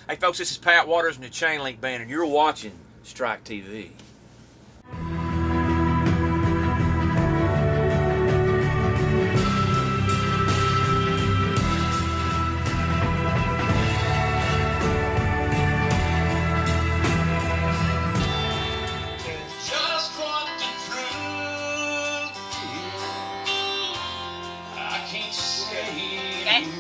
Hey folks, this is Pat Waters and the Chain Link Band, and you're watching Strike TV.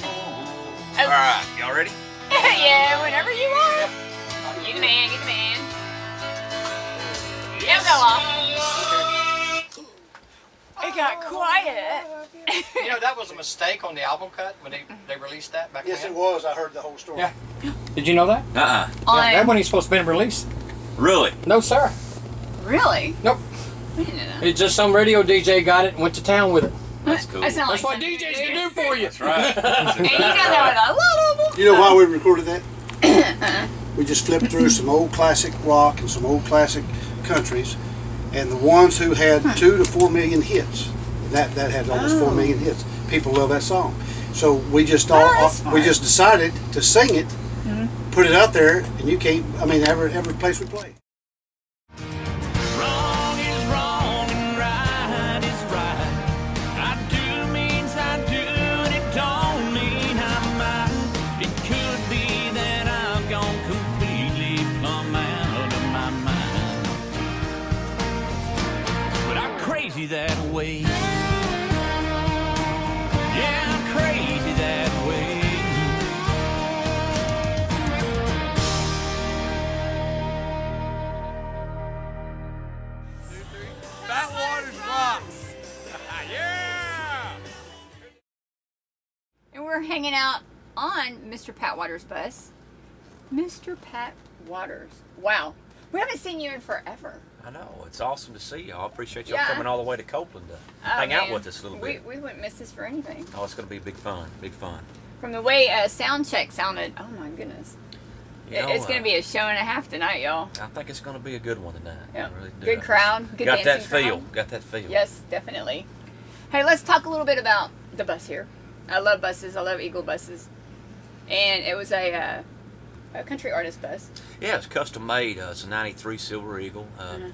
Oh. Alright, y'all ready? Yeah, whenever you want. You the man, you the man. It'll go off. It got quiet. You know, that was a mistake on the album cut when they released that back then. Yes, it was. I heard the whole story. Yeah. Did you know that? Uh-uh. Yeah, that when he's supposed to be released. Really? No, sir. Really? Nope. I didn't know that. It's just some radio DJ got it and went to town with it. That's cool. That's That's what DJs can do for you. That's right. And you know that You know why we recorded that? We just flipped through some old classic rock and some old classic countries, and the ones who had 2 to 4 million hits, that had almost 4 million hits. People love that song, so we just decided to sing it, put it out there, and you can't. I mean, every place we play. Wrong is wrong and right is right. I do means I do, and it don't mean I might. It could be that I've gone completely plumb out of my mind. But I'm crazy that way. Yeah, I'm crazy that way. Pat Waters rocks. Yeah! And we're hanging out on Mr. Pat Waters' bus. Mr. Pat Waters. Wow. We haven't seen you in forever. I know. It's awesome to see y'all. I appreciate y'all Yeah. coming all the way to Copeland to hang out with us a little bit. We wouldn't miss this for anything. Oh, it's going to be big fun. Big fun. From the way sound check sounded, oh my goodness. You know, It's going to be a show and a half tonight, y'all. I think it's going to be a good one tonight. Yeah. I really do. Good crowd. Good Got that dancing feel. crowd. Got that feel. Yes, definitely. Hey, let's talk a little bit about the bus here. I love buses. I love Eagle buses. And it was a country artist bus. Yeah, it's custom made. It's a '93 Silver Eagle,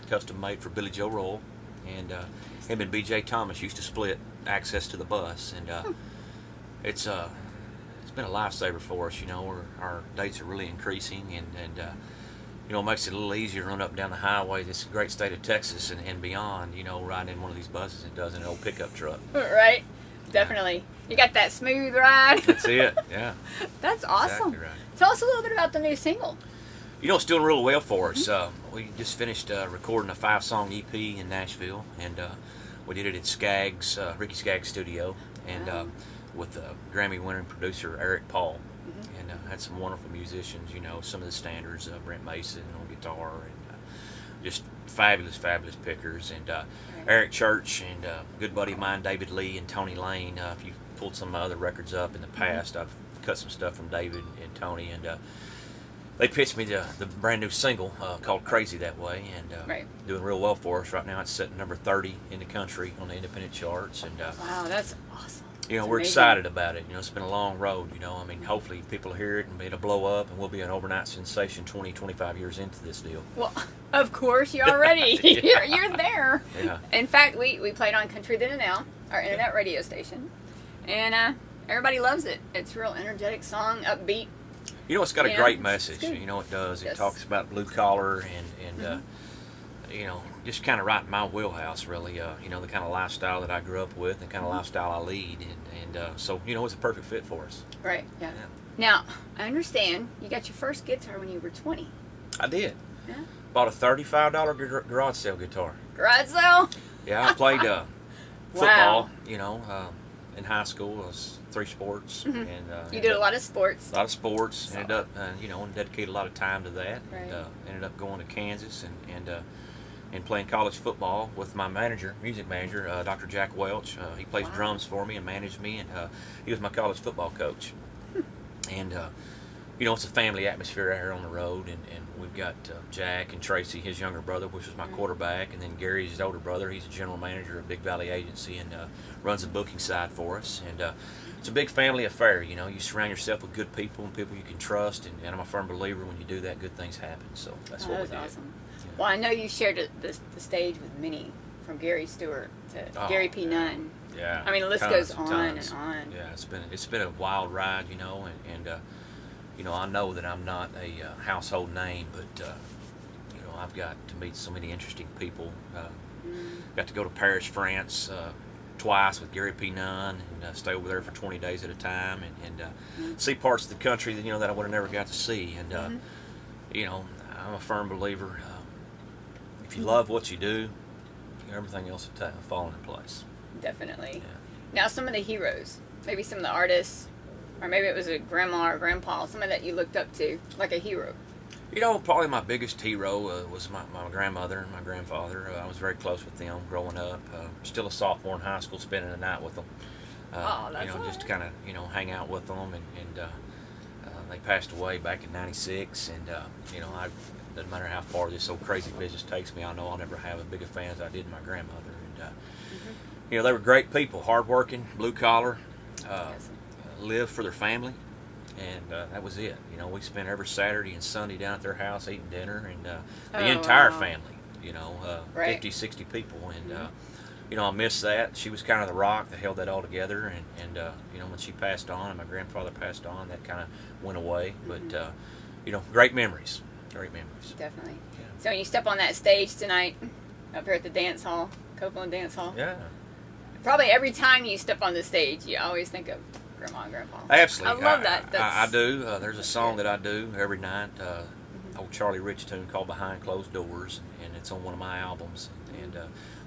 custom made for Billy Joe Royal, and him and B.J. Thomas used to split access to the bus, and it's been a lifesaver for us. You know, our dates are really increasing, and you know, it makes it a little easier to run up and down the highway. This great state of Texas and beyond. You know, riding in one of these buses, it does in an old pickup truck. Right? Definitely. You got that smooth ride. That's it. Yeah. That's awesome. Exactly right. Tell us a little bit about the new single. You know, it's doing real well for us. We just finished recording a 5-song EP in Nashville, and we did it at Skaggs, Ricky Skaggs' studio, and with Grammy-winning producer Eric Paul, and had some wonderful musicians. You know, some of the standards, Brent Mason on guitar, and just fabulous pickers, and Eric Church and good buddy of mine David Lee and Tony Lane. If you've pulled some of my other records up in the past, I've cut some stuff from David and Tony, and they pitched me the brand new single called Crazy That Way, and doing real well for us right now. It's sitting number 30 in the country on the independent charts, and wow, that's awesome. you know, That's we're amazing. excited about it. You know, it's been a long road. You know, I mean, hopefully people hear it and it'll blow up, and we'll be an overnight sensation 20-25 years into this deal. Well, of course, you're already. you're there. Yeah. In fact, we played on Country Then and Now, our internet radio station, and everybody loves it. It's a real energetic song, upbeat. You know, it's got a Yeah, great it's message. good. You know, it does. It Yes. talks about blue collar and you know, just kind of right in my wheelhouse, really. You know, the kind of lifestyle that I grew up with, the kind of lifestyle I lead, and so you know, it's a perfect fit for us. Right. Yeah. Yeah. Now, I understand you got your first guitar when you were 20. I did. Yeah. Bought a $35 garage sale guitar. Garage sale? Yeah, I played football. Wow. You know, in high school, I was 3 sports, and You did a lot of sports. A lot of sports. Ended up, you know, and dedicated a lot of time to that. Right. And, ended up going to Kansas and playing college football with my manager, music manager, Dr. Jack Welch. He plays drums for me and managed me, and he was my college football coach. And you know, it's a family atmosphere out here on the road, and we've got Jack and Tracy, his younger brother, which was my quarterback, and then Gary's his older brother. He's a general manager of Big Valley Agency and runs the booking side for us. And it's a big family affair. You know, you surround yourself with good people and people you can trust, and I'm a firm believer when you do that, good things happen. So that's what that we was did. awesome. Well, I know you shared the stage with many, from Gary Stewart to Gary P. Nunn. Yeah. I mean, the list tons goes and on tons. and on. Yeah, it's been a wild ride, you know, and you know, I know that I'm not a household name, but you know, I've got to meet so many interesting people. Got to go to Paris, France, twice with Gary P. Nunn, and stay over there for 20 days at a time, and see parts of the country that, you know, that I would have never got to see. And you know, I'm a firm believer. If you love what you do, everything else will fall into place. Definitely. Yeah. Now, some of the heroes, maybe some of the artists, or maybe it was a grandma or grandpa, somebody that you looked up to, like a hero. You know, probably my biggest hero was my grandmother and my grandfather. I was very close with them growing up. Still a sophomore in high school, spending the night with them. That's you know, just to kind of, you know, hang out with them. And they passed away back in '96. And you know, doesn't matter how far this old crazy business takes me, I know I'll never have as big a fan as I did my grandmother. And you know, they were great people, hardworking, blue collar, lived for their family. And that was it. You know, we spent every Saturday and Sunday down at their house eating dinner, and the entire family, you know, 50, 60 people. And, you know, I miss that. She was kind of the rock that held that all together. And you know, when she passed on and my grandfather passed on, that kind of went away. But, you know, great memories. Great memories. Definitely. Yeah. So when you step on that stage tonight, up here at the dance hall, Copeland Dance Hall, Yeah. probably every time you step on the stage, you always think of Grandma and Grandpa. Absolutely. I love that. I do. There's a song that I do every night, old Charlie Rich tune called Behind Closed Doors, and it's on one of my albums, and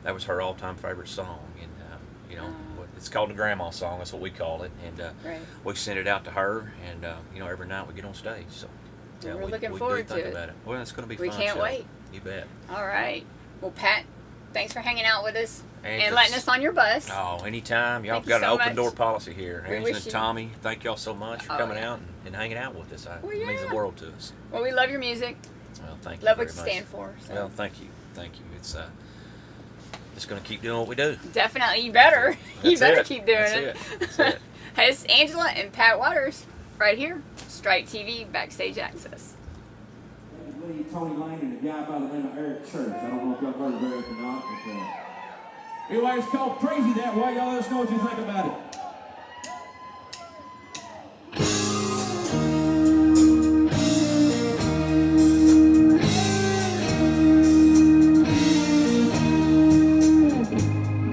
that was her all-time favorite song. And you know, it's called the Grandma song. That's what we call it. And we send it out to her, and you know, every night we get on stage. So yeah, we're looking we forward do think to it. about it. Well, it's going to be We fun. can't Shelley. wait. You bet. All right. Well, Pat, thanks for hanging out with us and Angels. letting us on your bus. Oh, anytime. Y'all Thank you got an so open much. door policy here. We Angela wish and you- Tommy, thank y'all so much for Oh, coming yeah. out and hanging out with us. Well, It means yeah. the world to us. Well, we love your music. Well, thank you Love very what you much. stand for. So. Well, thank you. Thank you. It's just going to keep doing what we do. Definitely. You better. You That's better it. keep doing That's it. That's it. Hey, it's Angela and Pat Waters right here. Strike TV, Backstage Access. Lee, Tony Lane, and a guy by the name of Eric Church. I don't know if y'all heard of Eric or not, but anyway, it's called Crazy That Way. Y'all let us know what you think about it.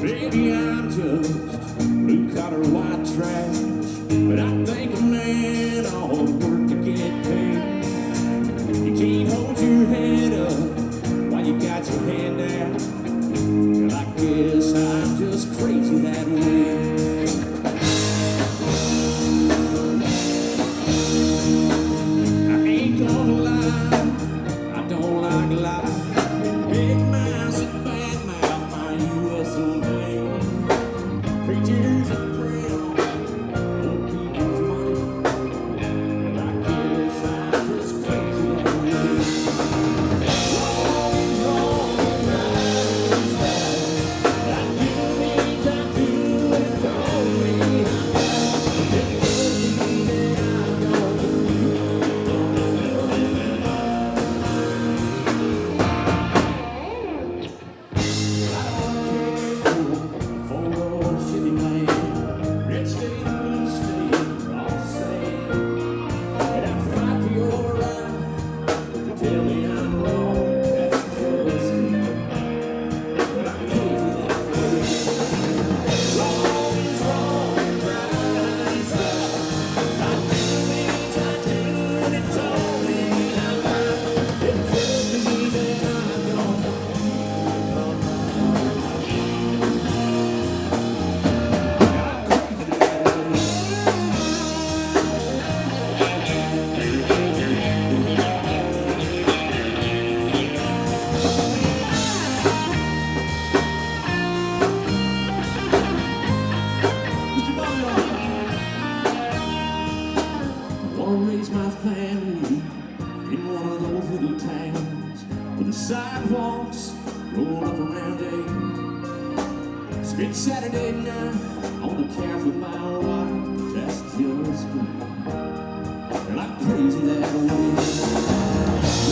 Baby, I'm just blue-collar white trash, but I think a man ought to work to get paid. You can't hold your head up while you got your hand out. Well, I guess I'm just crazy that way. I ain't gonna lie, I don't like lies. Big mouths and bad mouth my U.S. old name. Preachers that prey on old people's money. Well, I guess I'm just crazy that way. Wrong is wrong and right is right. I do means I do and don't mean I'm right. It doesn't mean that I'm gonna raise my family in one of those little towns where the sidewalks roll up around 8. Spent Saturday night on the couch with my wife, I'm crazy that way.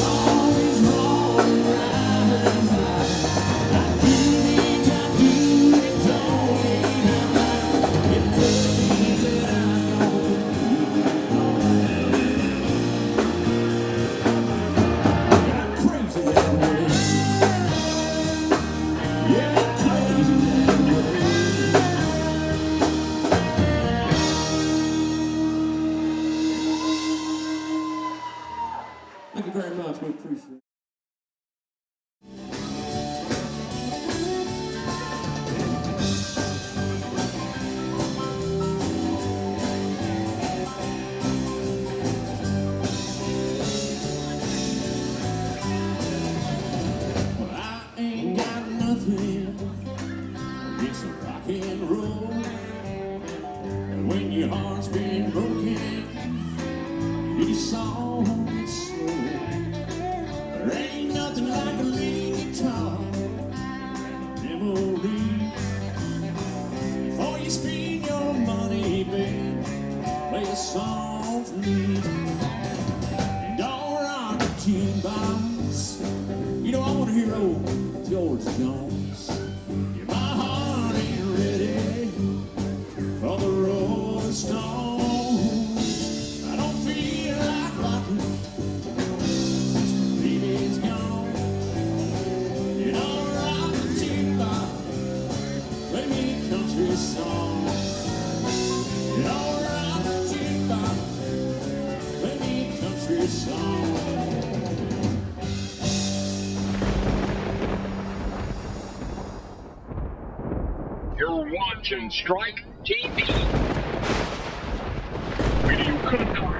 Wrong is wrong, right is right. I do it, don't mean I'm right. It could be that I'm crazy that way. Yeah, I'm crazy that way. Thank you very much. We appreciate it. Well, I ain't got nothing against rock and roll. And when your heart's been broken, your song gets slow. There ain't nothing like a lead guitar memory. Before you spend your money, babe, play a song for me. And don't rock the tune box. You know I want to hear old George Jones. Yeah, my heart ain't ready for the Rolling Stones. I don't feel like rocking. Baby's gone. You know rock the tune box. Play me a country song. You know rock the tune box. Play me a country song. You're watching Strike TV. Radio Country.